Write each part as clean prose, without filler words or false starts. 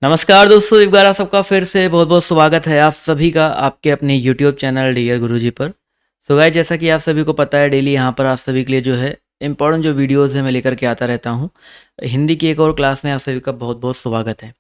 नमस्कार दोस्तों, एक बार आप सबका फिर से बहुत बहुत स्वागत है आप सभी का आपके अपने YouTube चैनल डियर गुरुजी पर। सो गाइस, जैसा कि आप सभी को पता है, डेली यहाँ पर आप सभी के लिए जो है इंपॉर्टेंट जो वीडियोस है मैं लेकर के आता रहता हूँ। हिंदी की एक और क्लास में आप सभी का बहुत बहुत स्वागत है।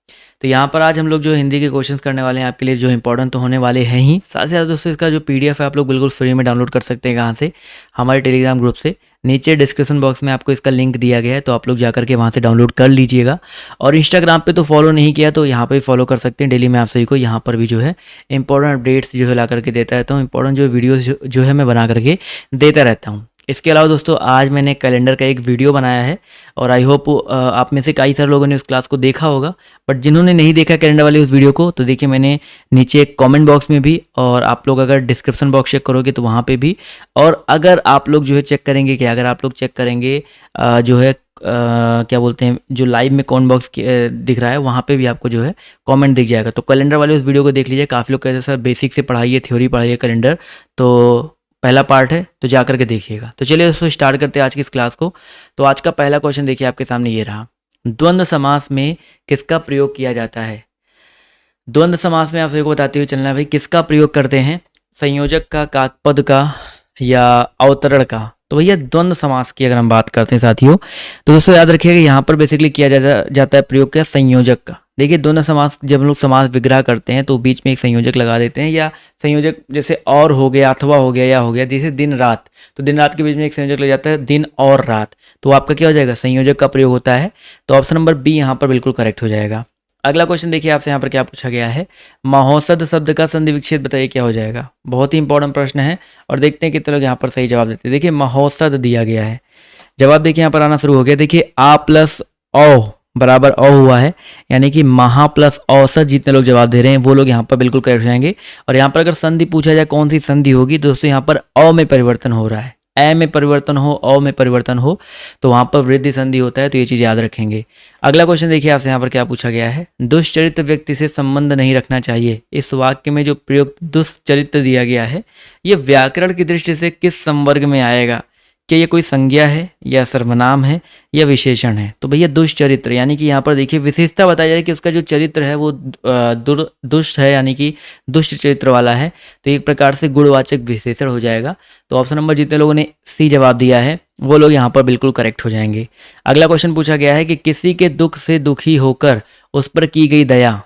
तो यहाँ पर आज हम लोग जो हिंदी के क्वेश्चंस करने वाले हैं आपके लिए, जो इंपॉर्टेंट तो होने वाले हैं ही, साथ ही साथ दोस्तों इसका जो PDF है आप लोग बिल्कुल फ्री में डाउनलोड कर सकते हैं। कहाँ से? हमारे टेलीग्राम ग्रुप से। नीचे डिस्क्रिप्शन बॉक्स में आपको इसका लिंक दिया गया है, तो आप लोग जाकर के वहाँ से डाउनलोड कर लीजिएगा। और इंस्टाग्राम पे तो फॉलो नहीं किया तो यहाँ पे भी फॉलो कर सकते हैं। डेली मैं आप सभी को यहाँ पर भी जो है इंपॉर्टेंट अपडेट्स जो है ला करके देता रहता हूँ। इंपॉर्टेंट जो वीडियोस जो है मैं बना करके देता रहता हूँ। इसके अलावा दोस्तों आज मैंने कैलेंडर का एक वीडियो बनाया है और आई होप आप में से कई सारे लोगों ने उस क्लास को देखा होगा। बट जिन्होंने नहीं देखा कैलेंडर वाले उस वीडियो को, तो देखिए मैंने नीचे कमेंट बॉक्स में भी, और आप लोग अगर डिस्क्रिप्शन बॉक्स चेक करोगे तो वहाँ पे भी, और अगर आप लोग जो है चेक करेंगे कि अगर आप लोग चेक करेंगे जो है क्या बोलते हैं, जो लाइव में कमेंट बॉक्स दिख रहा है वहाँ पे भी आपको जो है कमेंट दिख जाएगा। तो कैलेंडर वाले उस वीडियो को देख लीजिए। काफ़ी लोग कहते हैं सर बेसिक से पढ़ाइए, थ्योरी पढ़ाइए कैलेंडर, तो पहला पार्ट है तो जा करके देखिएगा। तो चलिए दोस्तों स्टार्ट करते हैं आज की इस क्लास को। तो आज का पहला क्वेश्चन देखिए आपके सामने ये रहा। द्वंद्व समास में किसका प्रयोग किया जाता है? द्वंद्व समास में आप सभी को बताते हुए चलना है भाई, किसका प्रयोग करते हैं? संयोजक का, काकपद का, या अवतरण का? तो भैया द्वंद्व समास की अगर हम बात करते हैं साथियों, तो दोस्तों याद रखिएगा यहाँ पर बेसिकली किया जाता है प्रयोग क्या? संयोजक का। देखिए द्वंद्व समास जब हम लोग समास विग्रह करते हैं तो बीच में एक संयोजक लगा देते हैं, या संयोजक जैसे और हो गया, अथवा हो गया, या हो गया जैसे दिन रात, तो दिन रात के बीच में एक संयोजक लग जाता है, दिन और रात, तो आपका क्या हो जाएगा? संयोजक का प्रयोग होता है। तो ऑप्शन नंबर बी यहाँ पर बिल्कुल करेक्ट हो जाएगा। अगला क्वेश्चन देखिए आपसे यहाँ पर क्या पूछा गया है। महोसद शब्द का संधि विच्छेद बताइए क्या हो जाएगा? बहुत ही इंपॉर्टेंट प्रश्न है और देखते हैं कितने लोग यहाँ पर सही जवाब देते हैं। देखिए महोसद दिया गया है, जवाब देखिए यहाँ पर आना शुरू हो गया। देखिए आ प्लस औ बराबर औ हुआ है, यानी कि महा प्लस औसत जितने लोग जवाब दे रहे हैं वो लोग यहाँ पर बिल्कुल करेक्ट हो जाएंगे। और यहाँ पर अगर संधि पूछा जाए कौन सी संधि होगी, तो दोस्तों यहाँ पर अ में परिवर्तन हो रहा है। ए में परिवर्तन हो, औ में परिवर्तन हो, तो वहाँ पर वृद्धि संधि होता है, तो ये चीज़ याद रखेंगे। अगला क्वेश्चन देखिए आपसे यहाँ पर क्या पूछा गया है। दुष्चरित्र व्यक्ति से संबंध नहीं रखना चाहिए, इस वाक्य में जो प्रयुक्त दुष्चरित्र दिया गया है ये व्याकरण की दृष्टि से किस संवर्ग में आएगा? क्या ये कोई संज्ञा है, या सर्वनाम है, या विशेषण है? तो भैया दुष्चरित्र, यानी कि यहाँ पर देखिए विशेषता बताई जा रही है कि उसका जो चरित्र है वो दुष्ट है, यानी कि दुष्ट चरित्र वाला है, तो एक प्रकार से गुणवाचक विशेषण हो जाएगा। तो ऑप्शन नंबर जितने लोगों ने सी जवाब दिया है वो लोग यहाँ पर बिल्कुल करेक्ट हो जाएंगे। अगला क्वेश्चन पूछा गया है कि किसी के दुख से दुखी होकर उस पर की गई दया,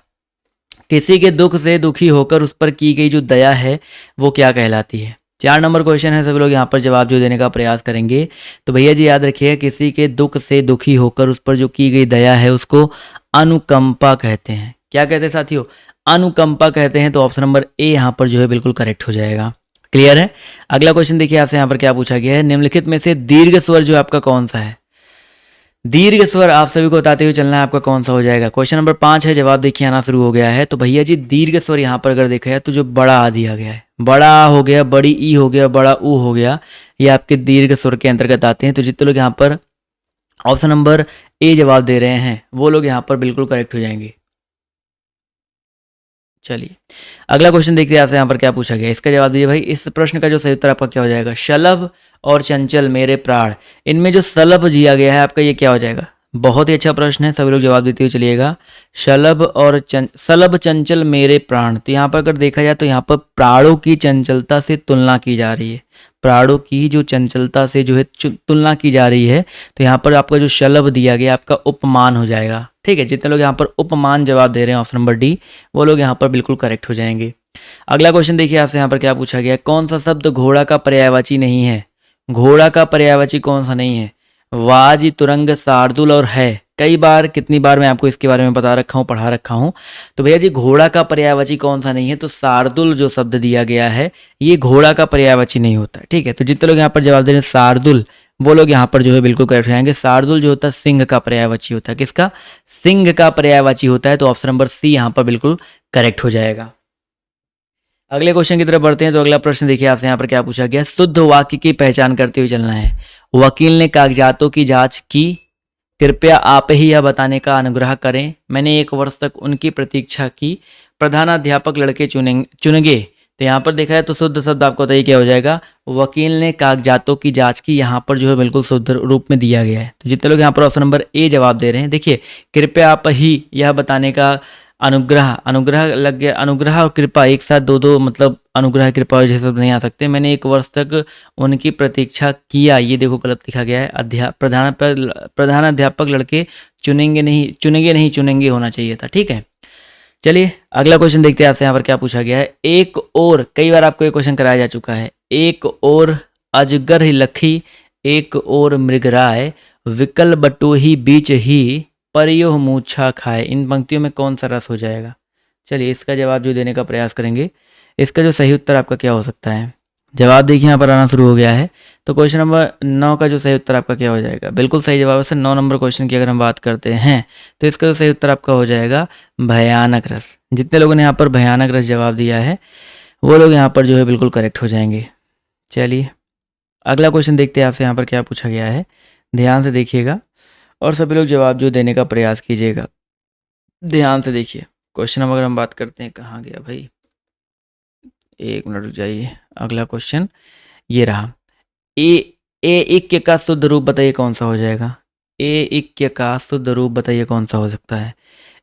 किसी के दुख से दुखी होकर उस पर की गई जो दया है वो क्या कहलाती है? 4 नंबर क्वेश्चन है, सभी लोग यहाँ पर जवाब जो देने का प्रयास करेंगे। तो भैया जी याद रखिए, किसी के दुख से दुखी होकर उस पर जो की गई दया है उसको अनुकंपा कहते हैं। क्या कहते हैं साथियों? अनुकंपा कहते हैं। तो ऑप्शन नंबर ए यहाँ पर जो है बिल्कुल करेक्ट हो जाएगा। क्लियर है? अगला क्वेश्चन देखिए आपसे यहाँ पर क्या पूछा गया है। निम्नलिखित में से दीर्घ स्वर जो आपका कौन सा है? दीर्घ स्वर आप सभी को बताते हुए चलना है आपका कौन सा हो जाएगा। क्वेश्चन नंबर 5 है, जवाब देखिए आना शुरू हो गया है। तो भैया जी दीर्घ स्वर यहाँ पर अगर देखा जाए तो जो बड़ा आ दिया गया है, बड़ा हो गया, बड़ी ई हो गया, बड़ा ऊ हो गया, ये आपके दीर्घ स्वर के अंतर्गत आते हैं। तो जितने लोग यहाँ पर ऑप्शन नंबर ए जवाब दे रहे हैं वो लोग यहाँ पर बिल्कुल करेक्ट हो जाएंगे। चलिए अगला क्वेश्चन देखते हैं आपसे यहाँ पर क्या पूछा गया, इसका जवाब दीजिए भाई। इस प्रश्न का जो सही उत्तर आपका क्या हो जाएगा? शलभ और चंचल मेरे प्राण, इनमें जो शलभ दिया गया है आपका ये क्या हो जाएगा? बहुत ही अच्छा प्रश्न है, सभी लोग जवाब देते हुए चलिएगा। शलभ और शलभ चंचल मेरे प्राण, तो यहाँ पर अगर देखा जाए तो यहाँ पर प्राणों की चंचलता से तुलना की जा रही है, प्राणों की जो चंचलता से जो है तुलना की जा रही है। तो यहाँ पर आपका जो शलभ दिया गया आपका उपमान हो जाएगा। ठीक है, जितने लोग यहाँ पर उपमान जवाब दे रहे हैं ऑप्शन नंबर डी, वो लोग यहाँ पर बिल्कुल करेक्ट हो जाएंगे। अगला क्वेश्चन देखिए आपसे यहाँ पर क्या पूछा गया। कौन सा शब्द घोड़ा का पर्यायवाची नहीं है? घोड़ा का पर्यायवाची कौन सा नहीं है? वाजी, तुरंग, शार्दुल और है। कई बार, कितनी बार मैं आपको इसके बारे में बता रखा हूँ, पढ़ा रखा हूँ। तो भैया जी घोड़ा का पर्यायवाची कौन सा नहीं है? तो शार्दुल जो शब्द दिया गया है ये घोड़ा का पर्यायवाची नहीं होता। ठीक है, तो जितने लोग यहाँ पर जवाब दे रहे हैं शार्दुल, वो लोग यहाँ पर जो है बिल्कुल करेक्ट हो जाएंगे। शार्दुल जो होता है सिंह का पर्यायवाची होता है। किसका? सिंह का पर्यायवाची होता है। तो ऑप्शन नंबर सी यहाँ पर बिल्कुल करेक्ट हो जाएगा। अगले क्वेश्चन की तरफ बढ़ते हैं। तो अगला प्रश्न देखिए आपसे यहाँ पर क्या पूछा गया। शुद्ध वाक्य की पहचान करते हुए चलना है। वकील ने कागजातों की जांच की, कृपया आप ही यह बताने का अनुग्रह करें, मैंने 1 वर्ष तक उनकी प्रतीक्षा की, प्रधानाध्यापक लड़के चुनेंगे। तो यहाँ पर देखा है तो शुद्ध शब्द आपको बताइए क्या हो जाएगा। वकील ने कागजातों की जांच की, यहाँ पर जो है बिल्कुल शुद्ध रूप में दिया गया है। तो जितने लोग यहाँ पर ऑप्शन नंबर ए जवाब दे रहे हैं, देखिए कृपया आप ही यह बताने का अनुग्रह, अनुग्रह लग गया, अनुग्रह और कृपा एक साथ दो दो मतलब अनुग्रह कृपा जैसे शब्द नहीं आ सकते। मैंने 1 वर्ष तक उनकी प्रतीक्षा किया, ये देखो गलत लिखा गया है। प्रधान अध्यापक लड़के चुनेंगे नहीं चुनेंगे होना चाहिए था, ठीक है। चलिए अगला क्वेश्चन देखते हैं आपसे यहाँ पर क्या पूछा गया है। एक और, कई बार आपको ये क्वेश्चन कराया जा चुका है। एक और अजगर ही लखी, एक और मृगराय, विकल बटोही बीच ही, परियो मूछा खाए। इन पंक्तियों में कौन सा रस हो जाएगा? चलिए इसका जवाब जो देने का प्रयास करेंगे। इसका जो सही उत्तर आपका क्या हो सकता है? जवाब देखिए यहाँ पर आना शुरू हो गया है। तो क्वेश्चन नंबर 9 का जो सही उत्तर आपका क्या हो जाएगा? बिल्कुल सही जवाब है। 9 नंबर क्वेश्चन की अगर हम बात करते हैं तो इसका जो सही उत्तर आपका हो जाएगा भयानक रस। जितने लोगों ने यहाँ पर भयानक रस जवाब दिया है वो लोग यहाँ पर जो है बिल्कुल करेक्ट हो जाएंगे। चलिए अगला क्वेश्चन देखते हैं आपसे यहाँ पर क्या पूछा गया है। ध्यान से देखिएगा और सभी लोग जवाब जो देने का प्रयास कीजिएगा। ध्यान से देखिए क्वेश्चन अगर हम बात करते हैं, कहाँ गया भाई, 1 मिनट रुक जाइए। अगला क्वेश्चन ये रहा। ए इक्य का शुद्ध रूप बताइए कौन सा हो जाएगा? ए इक्य का शुद्ध रूप बताइए कौन सा हो सकता है?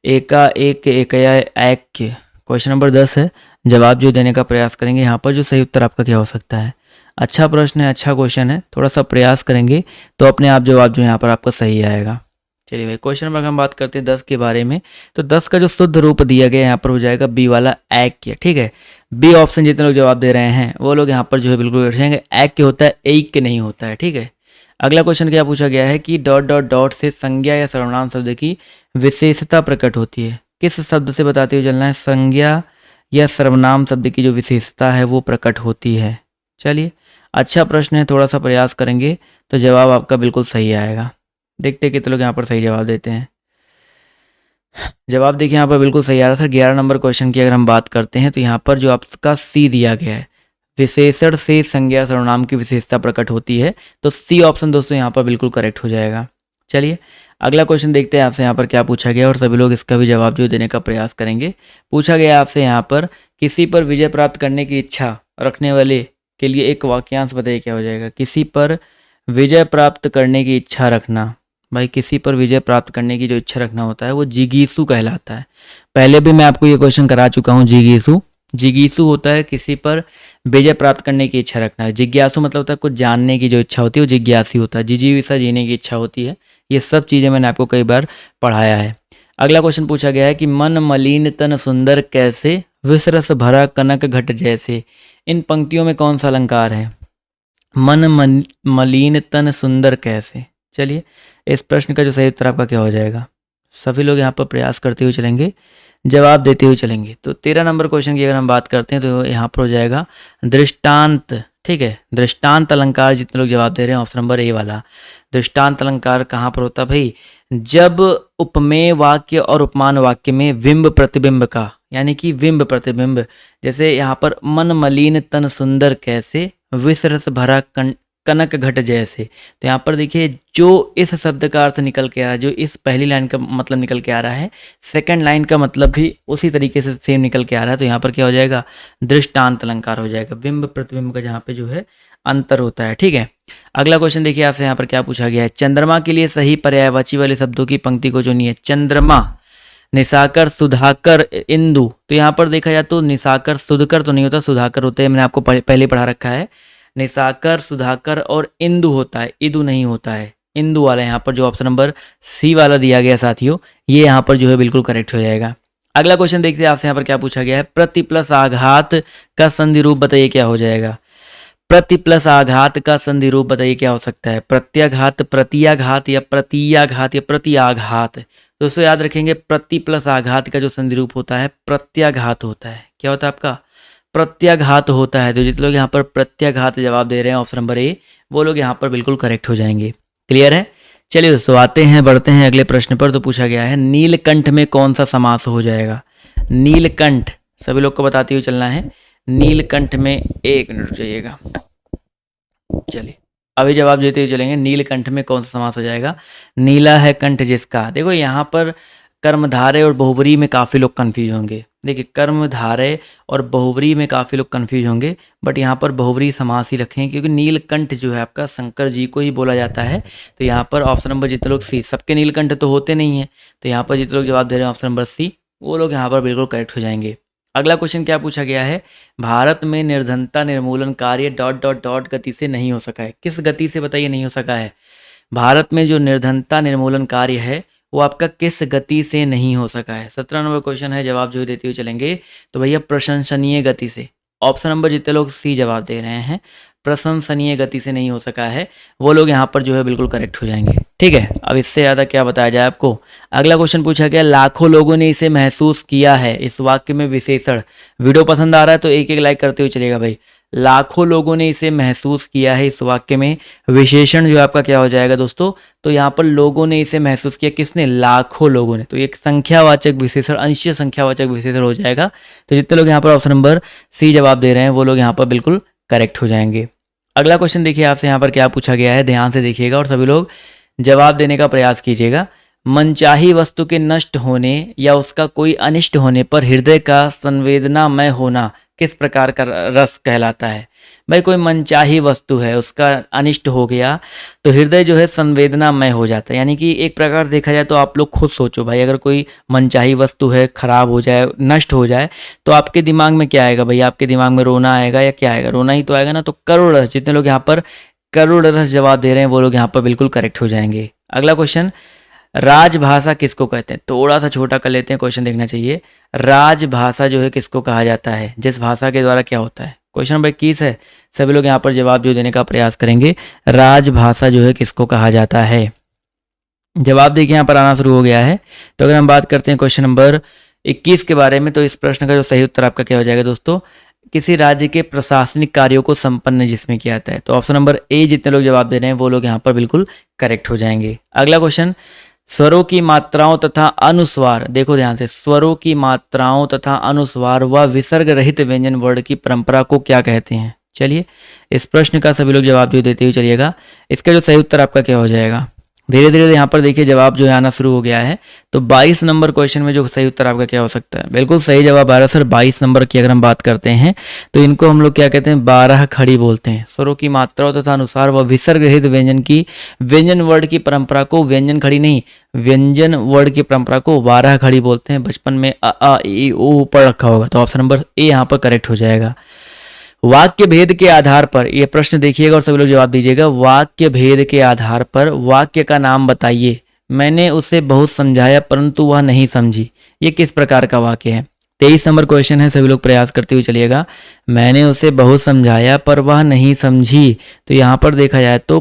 एका एक एकया ऐक्य। क्वेश्चन नंबर 10 है। जवाब जो देने का प्रयास करेंगे यहाँ पर जो सही उत्तर आपका क्या हो सकता है? अच्छा प्रश्न है, अच्छा क्वेश्चन है, थोड़ा सा प्रयास करेंगे तो अपने आप जवाब जो यहाँ पर आपका सही आएगा। चलिए भाई क्वेश्चन नंबर हम बात करते हैं 10 के बारे में। तो 10 का जो शुद्ध रूप दिया गया यहाँ पर हो जाएगा बी वाला ऐक्य, ठीक है। बी ऑप्शन जितने लोग जवाब दे रहे हैं वो लोग यहाँ पर जो है बिल्कुल बैठेंगे। ऐक्य होता है, ऐक्य नहीं होता है, ठीक है। अगला क्वेश्चन क्या पूछा गया है कि डॉट डॉट डॉट से संज्ञा या सर्वनाम शब्द की विशेषता प्रकट होती है। किस शब्द से बताते हुए चलना है? संज्ञा या सर्वनाम शब्द की जो विशेषता है वो प्रकट होती है। चलिए अच्छा प्रश्न है, थोड़ा सा प्रयास करेंगे तो जवाब आपका बिल्कुल सही आएगा। देखते हैं कितने लोग यहाँ पर सही जवाब देते हैं। जवाब देखिए यहाँ पर बिल्कुल सही आ रहा था। 11 नंबर क्वेश्चन की अगर हम बात करते हैं तो यहाँ पर जो आपका सी दिया गया है, विशेषण से संज्ञा सर्वनाम की विशेषता प्रकट होती है, तो सी ऑप्शन दोस्तों यहाँ पर बिल्कुल करेक्ट हो जाएगा। चलिए अगला क्वेश्चन देखते हैं आपसे यहाँ पर क्या पूछा गया और सभी लोग इसका भी जवाब जो देने का प्रयास करेंगे। पूछा गया आपसे यहाँ पर किसी पर विजय प्राप्त करने की इच्छा रखने वाले के लिए एक वाक्यांश बताइए क्या हो जाएगा? किसी पर विजय प्राप्त करने की इच्छा रखना, भाई किसी पर विजय प्राप्त करने की जो इच्छा रखना होता है वो जिगीसु कहलाता है। पहले भी मैं आपको ये क्वेश्चन करा चुका हूँ। जिगीसु होता है किसी पर विजय प्राप्त करने की इच्छा रखना है। जिज्ञासु मतलब होता है कुछ जानने की जो इच्छा होती है वो जिज्ञासी होता है। जिजीविषा जीने की इच्छा होती है। ये सब चीज़ें मैंने आपको कई बार पढ़ाया है। अगला क्वेश्चन पूछा गया है कि मन मलिन तन सुंदर कैसे, विषरस भरा कनक घट जैसे। इन पंक्तियों में कौन सा अलंकार है? मन मलिन तन सुंदर कैसे। चलिए इस प्रश्न का जो सही उत्तर आपका क्या हो जाएगा? सभी लोग यहाँ पर प्रयास करते हुए चलेंगे, जवाब देते हुए चलेंगे। तो 13 नंबर क्वेश्चन की अगर हम बात करते हैं तो यहाँ पर हो जाएगा दृष्टांत, ठीक है। दृष्टांत अलंकार जितने लोग जवाब दे रहे हैं ऑप्शन नंबर ए वाला। दृष्टांत अलंकार कहाँ पर होता है भाई? जब उपमेय वाक्य और उपमान वाक्य में बिंब प्रतिबिंब का, यानी कि बिंब प्रतिबिंब, जैसे यहाँ पर मन मलिन तन सुंदर कैसे, विषरस भरा कनक घट जैसे। तो यहाँ पर देखिए जो इस शब्द का अर्थ निकल के आ रहा है, जो इस पहली लाइन का मतलब निकल के आ रहा है, सेकंड लाइन का मतलब भी उसी तरीके से सेम निकल के आ रहा है। तो यहाँ पर क्या हो जाएगा? दृष्टांत अलंकार हो जाएगा। बिंब प्रतिबिंब का जहाँ पे जो है अंतर होता है, ठीक है। अगला क्वेश्चन देखिए आपसे यहाँ पर क्या पूछा गया है। चंद्रमा के लिए सही पर्यायवाची वाले शब्दों की पंक्ति को चुनिए। चंद्रमा, निशाकर, सुधाकर, इंदु। तो यहाँ पर देखा जाए तो निशाकर सुधकर तो नहीं होता, सुधाकर होते हैं। मैंने आपको पहले पढ़ा रखा है। निशाकर, सुधाकर और इंदु होता है, इदु नहीं होता है। इंदु वाला यहाँ पर जो ऑप्शन नंबर सी वाला दिया गया साथियों, ये यहाँ पर जो है बिल्कुल करेक्ट हो जाएगा। अगला क्वेश्चन देखते हैं आपसे यहाँ पर क्या पूछा गया है। प्रति प्लस आघात का संधि रूप बताइए क्या हो जाएगा? प्रति प्लस आघात का संधि रूप बताइए क्या हो सकता है? प्रत्याघात, प्रतियाघात या प्रतियाघात या प्रतिआघात। दोस्तों याद रखेंगे प्रति प्लस आघात का जो संधि रूप होता है प्रत्याघात होता है। क्या होता है आपका? प्रत्याघात होता है। तो जितने लोग यहाँ पर प्रत्याघात जवाब दे रहे हैं ऑप्शन नंबर ए, वो लोग यहाँ पर बिल्कुल करेक्ट हो जाएंगे। क्लियर है? चलिए दोस्तों आते हैं, बढ़ते हैं अगले प्रश्न पर। तो पूछा गया है नीलकंठ में कौन सा समास हो जाएगा? नीलकंठ, सभी लोग को बताते हुए चलना है। नीलकंठ में 1 मिनट चाहिएगा। चलिए अभी जवाब देते हुए चलेंगे। नीलकंठ में कौन सा समास हो जाएगा? नीला है कंठ जिसका। देखो यहाँ पर कर्मधारय और बहुव्रीहि में काफ़ी लोग कन्फ्यूज होंगे। देखिए कर्मधारय और बहुव्रीहि में काफ़ी लोग कन्फ्यूज होंगे, बट यहाँ पर बहुव्रीहि समास ही रखें क्योंकि नीलकंठ जो है आपका शंकर जी को ही बोला जाता है। तो यहाँ पर ऑप्शन नंबर जितने लोग सी, सबके नीलकंठ तो होते नहीं है, तो यहाँ पर जितने लोग जवाब दे रहे हैं ऑप्शन नंबर सी वो लोग यहाँ पर बिल्कुल करेक्ट हो जाएंगे। अगला क्वेश्चन क्या पूछा गया है, भारत में निर्धनता निर्मूलन कार्य डॉट डॉट डॉट गति से नहीं हो सका है। किस गति से बताइए नहीं हो सका है? भारत में जो निर्धनता निर्मूलन कार्य है वो आपका किस गति से नहीं हो सका है? 17 नंबर क्वेश्चन है, जवाब जो देते हुए चलेंगे तो भैया प्रशंसनीय गति से। ऑप्शन नंबर जितने लोग सी जवाब दे रहे हैं प्रशंसनीय गति से नहीं हो सका है, वो लोग यहाँ पर जो है बिल्कुल करेक्ट हो जाएंगे। ठीक है, अब इससे ज़्यादा क्या बताया जाए आपको। अगला क्वेश्चन पूछा गया, लाखों लोगों ने इसे महसूस किया है, इस वाक्य में विशेषण। वीडियो पसंद आ रहा है तो एक एक लाइक करते हुए चलेगा भाई। लाखों लोगों ने इसे महसूस किया है, इस वाक्य में विशेषण जो आपका क्या हो जाएगा दोस्तों, तो यहाँ पर लोगों ने इसे महसूस किया, किसने? लाखों लोगों ने। तो एक संख्यावाचक विशेषण, अंशीय संख्यावाचक विशेषण हो जाएगा। तो जितने लोग यहाँ पर ऑप्शन नंबर सी जवाब दे रहे हैं वो लोग यहाँ पर बिल्कुल करेक्ट हो जाएंगे। अगला क्वेश्चन देखिए आपसे यहाँ पर क्या पूछा गया है, ध्यान से देखिएगा और सभी लोग जवाब देने का प्रयास कीजिएगा। मनचाही वस्तु के नष्ट होने या उसका कोई अनिष्ट होने पर हृदय का संवेदनामय होना किस प्रकार का रस कहलाता है? भाई कोई मनचाही वस्तु है, उसका अनिष्ट हो गया तो हृदय जो है संवेदनामय हो जाता है। यानी कि एक प्रकार देखा जाए तो आप लोग खुद सोचो भाई, अगर कोई मनचाही वस्तु है खराब हो जाए, नष्ट हो जाए, तो आपके दिमाग में क्या आएगा भाई? आपके दिमाग में रोना आएगा या क्या आएगा? रोना ही तो आएगा ना। तो करुण रस, जितने लोग यहाँ पर करुण रस जवाब दे रहे हैं वो लोग यहाँ पर बिल्कुल करेक्ट हो जाएंगे। अगला क्वेश्चन, राजभाषा किसको कहते हैं? थोड़ा सा छोटा कर लेते हैं, क्वेश्चन देखना चाहिए। राजभाषा जो है किसको कहा जाता है, जिस भाषा के द्वारा क्या होता है? क्वेश्चन नंबर 21 है, सभी लोग यहाँ पर जवाब जो देने का प्रयास करेंगे। राजभाषा जो है किसको कहा जाता है? जवाब देखिए यहाँ पर आना शुरू हो गया है। तो अगर हम बात करते हैं क्वेश्चन नंबर 21 के बारे में, तो इस प्रश्न का जो सही उत्तर आपका क्या हो जाएगा दोस्तों? किसी राज्य के प्रशासनिक कार्यों को संपन्न जिसमें किया जाता है। तो ऑप्शन नंबर ए जितने लोग जवाब दे रहे हैं वो लोग यहाँ पर बिल्कुल करेक्ट हो जाएंगे। अगला क्वेश्चन, स्वरों की मात्राओं तथा अनुस्वार, देखो ध्यान से, स्वरों की मात्राओं तथा अनुस्वार व विसर्ग रहित व्यंजन वर्ण की परंपरा को क्या कहते हैं? चलिए इस प्रश्न का सभी लोग जवाब जो देते हुए चलिएगा। इसका जो सही उत्तर आपका क्या हो जाएगा? धीरे धीरे यहाँ पर देखिए जवाब जो है आना शुरू हो गया है। तो 22 नंबर क्वेश्चन में जो सही उत्तर आपका क्या हो सकता है? बिल्कुल सही जवाब आ रहा है सर। 22 नंबर की अगर हम बात करते हैं तो इनको हम लोग क्या कहते हैं? 12 खड़ी बोलते हैं। स्वरों की मात्राओं तथा अनुसार व विसर्ग रहित व्यंजन वर्ण की परंपरा को, व्यंजन खड़ी नहीं, व्यंजन वर्ण की परंपरा को 12 खड़ी बोलते हैं। बचपन में अ आ ई ऊ पढ़ रखा होगा। तो ऑप्शन नंबर ए यहाँ पर करेक्ट हो जाएगा। वाक्य भेद के आधार पर, ये प्रश्न देखिएगा और सभी लोग जवाब दीजिएगा। वाक्य भेद के आधार पर वाक्य का नाम बताइए। मैंने उसे बहुत समझाया परंतु वह नहीं समझी, ये किस प्रकार का वाक्य है? 23 नंबर क्वेश्चन है, सभी लोग प्रयास करते हुए चलिएगा। मैंने उसे बहुत समझाया पर वह नहीं समझी, तो यहाँ पर देखा जाए तो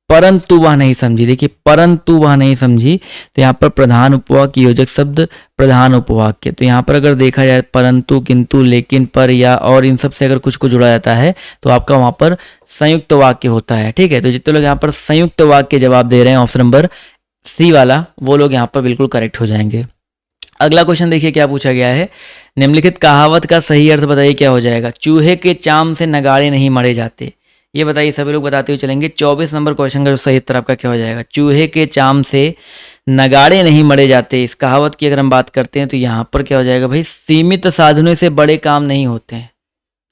परंतु वह नहीं समझी। देखिए परंतु वह नहीं समझी, तो यहाँ पर प्रधान उपवाक्य योजक शब्द प्रधान उपवाक्य। तो यहाँ पर अगर देखा जाए परंतु, किंतु, लेकिन, पर, या, और, इन सब से अगर कुछ को जुड़ा जाता है तो आपका वहाँ पर संयुक्त वाक्य होता है। ठीक है, तो जितने लोग यहाँ पर संयुक्त वाक्य जवाब दे रहे हैं ऑप्शन नंबर सी वाला, वो लोग यहाँ पर बिल्कुल करेक्ट हो जाएंगे। अगला क्वेश्चन देखिए क्या पूछा गया है, निम्नलिखित कहावत का सही अर्थ बताइए क्या हो जाएगा? चूहे के चाम से नगाड़े नहीं मरे जाते, ये बताइए, सभी लोग बताते हुए चलेंगे। 24 नंबर क्वेश्चन का जो सही उत्तर आपका क्या हो जाएगा? चूहे के चाम से नगाड़े नहीं मरे जाते, इस कहावत की अगर हम बात करते हैं तो यहाँ पर क्या हो जाएगा भाई? सीमित साधनों से बड़े काम नहीं होते हैं।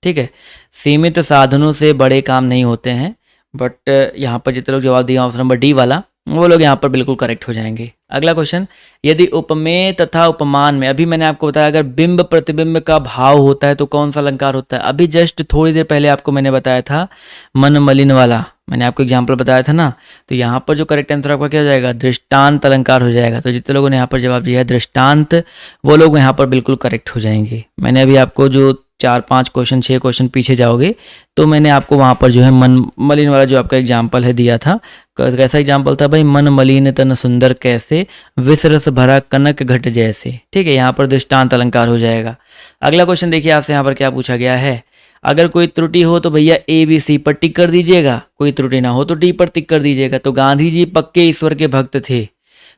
ठीक है, सीमित साधनों से बड़े काम नहीं होते हैं। बट यहाँ पर जितने लोग जवाब दिया ऑप्शन नंबर डी वाला, वो लोग यहाँ पर बिल्कुल करेक्ट हो जाएंगे। अगला क्वेश्चन, यदि उपमेय तथा उपमान में, अभी मैंने आपको बताया अगर बिंब प्रतिबिंब का भाव होता है तो कौन सा अलंकार होता है? अभी जस्ट थोड़ी देर पहले आपको मैंने बताया था मन मलिन वाला, मैंने आपको एग्जाम्पल बताया था ना। तो यहाँ पर जो करेक्ट आंसर आपका क्या हो जाएगा? दृष्टांत अलंकार हो जाएगा। तो जितने लोगों ने यहाँ पर जवाब दिया है दृष्टांत, वो लोग यहाँ पर बिल्कुल करेक्ट हो जाएंगे। मैंने अभी आपको जो 4-5 क्वेश्चन 6 क्वेश्चन पीछे जाओगे तो मैंने आपको वहाँ पर जो है मन मलिन वाला जो आपका एग्जाम्पल है दिया था। कैसा एग्जाम्पल था भाई? मन मलिन तन सुंदर कैसे, विसरस भरा कनक घट जैसे। ठीक है, यहाँ पर दृष्टांत अलंकार हो जाएगा। अगला क्वेश्चन देखिए आपसे यहाँ पर क्या पूछा गया है, अगर कोई त्रुटि हो तो भैया ए बी सी पर टिक कर दीजिएगा, कोई त्रुटि ना हो तो डी पर टिक कर दीजिएगा। तो गांधी जी पक्के ईश्वर के भक्त थे,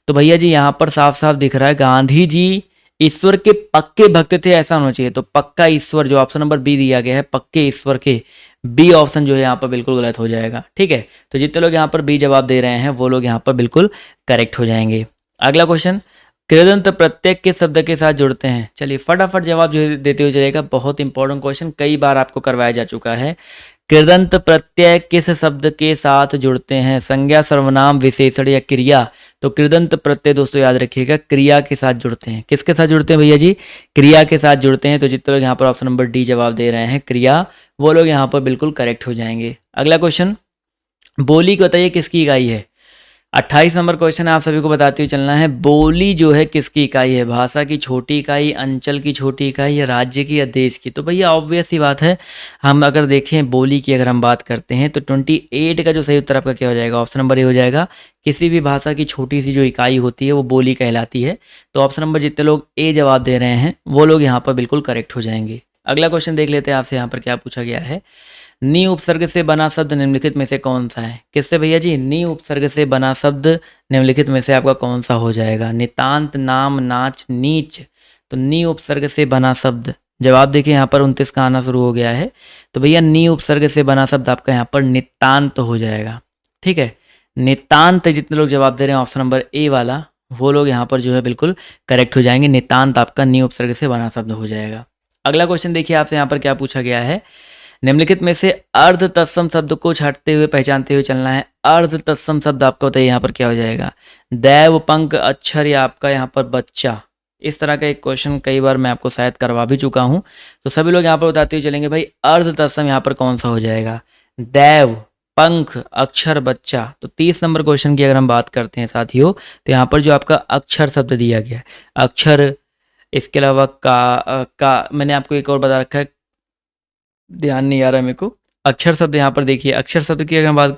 तो भैया जी यहाँ पर साफ साफ दिख रहा है गांधी जी ईश्वर के पक्के भक्त थे, ऐसा होना चाहिए। तो पक्का ईश्वर जो ऑप्शन नंबर बी दिया गया है, पक्के ईश्वर के, बी ऑप्शन जो है यहाँ पर बिल्कुल गलत हो जाएगा। ठीक है, तो जितने लोग यहाँ पर बी जवाब दे रहे हैं वो लोग यहाँ पर बिल्कुल करेक्ट हो जाएंगे। अगला क्वेश्चन, कृदंत प्रत्यय किस शब्द के साथ जुड़ते हैं? चलिए फटाफट जवाब जो देते हुए चलेगा, बहुत इंपॉर्टेंट क्वेश्चन, कई बार आपको करवाया जा चुका है। कृदंत प्रत्यय किस शब्द के साथ जुड़ते हैं? संज्ञा, सर्वनाम, विशेषण या क्रिया? तो कृदंत प्रत्यय दोस्तों याद रखिएगा क्रिया के साथ जुड़ते हैं। किसके साथ जुड़ते हैं भैया जी? क्रिया के साथ जुड़ते हैं। तो जितने लोग यहाँ पर ऑप्शन नंबर डी जवाब दे रहे हैं क्रिया, वो लोग यहाँ पर बिल्कुल करेक्ट हो जाएंगे। अगला क्वेश्चन, बोली को बताइए किसकी इकाई है? 28 नंबर क्वेश्चन है, आप सभी को बताते हुए चलना है। बोली जो है किसकी इकाई है? भाषा की छोटी इकाई, अंचल की छोटी इकाई, या राज्य की, या देश की? तो भैया ऑब्वियस सी बात है, हम अगर देखें बोली की अगर हम बात करते हैं तो 28 का जो सही उत्तर आपका क्या हो जाएगा? ऑप्शन नंबर ए हो जाएगा। किसी भी भाषा की छोटी सी जो इकाई होती है वो बोली कहलाती है। तो ऑप्शन नंबर जितने लोग ए जवाब दे रहे हैं वो लोग यहाँ पर बिल्कुल करेक्ट हो जाएंगे। अगला क्वेश्चन देख लेते हैं आपसे, यहाँ पर क्या पूछा गया है। नी उपसर्ग से बना शब्द निम्नलिखित में से कौन सा है? किससे भैया जी? नी उपसर्ग से बना शब्द निम्नलिखित में से आपका कौन सा हो जाएगा? नितांत, नाम, नाच, नीच। तो नी उपसर्ग से बना शब्द, जवाब देखिए यहाँ पर 29 का आना शुरू हो गया है। तो भैया नी उपसर्ग से बना शब्द आपका यहाँ पर नितांत हो जाएगा। ठीक है, नितांत जितने लोग जवाब दे रहे हैं ऑप्शन नंबर ए वाला, वो लोग यहाँ पर जो है बिल्कुल करेक्ट हो जाएंगे। नितांत आपका नी उपसर्ग से बना शब्द हो जाएगा। अगला क्वेश्चन देखिए आपसे यहाँ पर क्या पूछा गया है। निम्नलिखित में से अर्ध तत्सम शब्द को छांटते हुए पहचानते हुए चलना है। अर्ध तत्सम शब्द आपको बताइए यहाँ पर क्या हो जाएगा? दैव, पंख, अक्षर, या आपका यहाँ पर बच्चा। इस तरह का एक क्वेश्चन कई बार मैं आपको शायद करवा भी चुका हूँ। तो सभी लोग यहाँ पर बताते हुए चलेंगे भाई अर्ध तत्सम यहाँ पर कौन सा हो जाएगा? दैव, पंख, अक्षर, बच्चा। तो 30 नंबर क्वेश्चन की अगर हम बात करते हैं साथियों, तो यहाँ पर जो आपका अक्षर शब्द दिया गया है, अक्षर, इसके अलावा का मैंने आपको एक और बता रखा है, ध्यान नहीं आ रहा है मेरे को। अक्षर शब्द यहाँ पर देखिए, अक्षर शब्द की अगर हम बात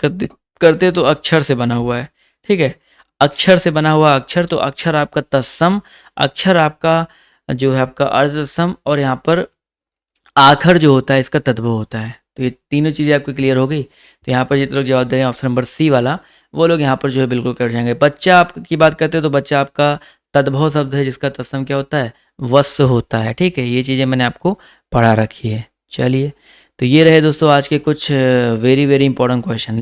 करते तो अक्षर से बना हुआ है। ठीक है, अक्षर से बना हुआ अक्षर, तो अक्षर आपका तत्सम, अक्षर आपका जो है आपका अर्ध तत्सम, और यहाँ पर आखर जो होता है इसका तद्भव होता है। तो ये तीनों चीज़ें आपको क्लियर हो गई। तो यहाँ पर जितने लोग जवाब दे रहे हैं ऑप्शन नंबर सी वाला, वो लोग यहाँ पर जो है बिल्कुल कर जाएंगे। बच्चा आपकी बात करते हैं तो बच्चा आपका तद्भव शब्द है जिसका तत्सम क्या होता है? वस्य होता है। ठीक है, ये चीज़ें मैंने आपको पढ़ा रखी है। चलिए, तो ये रहे दोस्तों आज के कुछ वेरी वेरी इंपॉर्टेंट क्वेश्चन।